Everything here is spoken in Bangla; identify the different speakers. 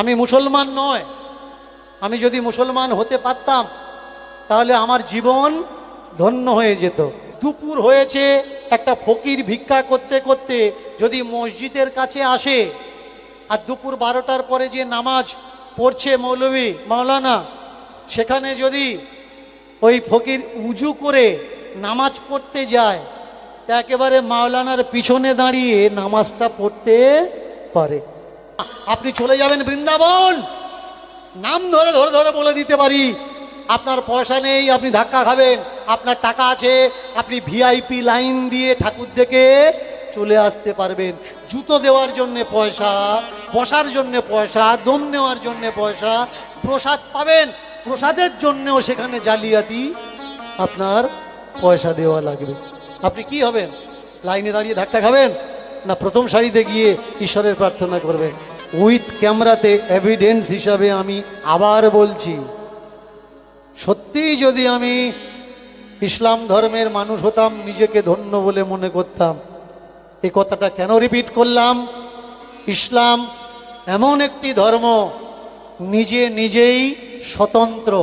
Speaker 1: আমি মুসলমান নয়, আমি যদি মুসলমান হতে পারতাম তাহলে আমার জীবন ধন্য হয়ে যেত। দুপুর হয়েছে, একটা ফকির ভিক্ষা করতে করতে যদি মসজিদের কাছে আসে, আর দুপুর 12টার পরে যে নামাজ পড়ছে মৌলভী মাওলানা, সেখানে যদি ওই ফকির উজু করে নামাজ পড়তে যায়, তা একেবারে মাওলানার পিছনে দাঁড়িয়ে নামাজটা পড়তে পারে। আপনি চলে যাবেন বৃন্দাবন, নাম ধরে ধরে ধরে বলে দিতে পারি, আপনার পয়সা নেই, আপনি ধাক্কা খাবেন, আপনার টাকা আছে, আপনি ভিআইপি লাইন দিয়ে ঠাকুর দেখে চলে আসতে পারবেন। জুতো দেওয়ার জন্যে পয়সা, বসার জন্যে পয়সা, দম নেওয়ার জন্যে পয়সা, প্রসাদ পাবেন, প্রসাদের জন্যেও সেখানে জালিয়াতি, আপনার পয়সা দেওয়া লাগবে। আপনি কি হবেন? লাইনে দাঁড়িয়ে ধাক্কা খাবেন, না প্রথম সারিতে গিয়ে ঈশ্বরের প্রার্থনা করবেন? উইথ ক্যামেরাতে এভিডেন্স হিসাবে আমি আবার বলছি, সত্যিই যদি আমি ইসলাম ধর্মের মানুষ হতাম, নিজেকে ধন্য বলে মনে করতাম। এই কথাটা কেন রিপিট করলাম? ইসলাম এমন একটি ধর্ম, নিজে নিজেই স্বতন্ত্র।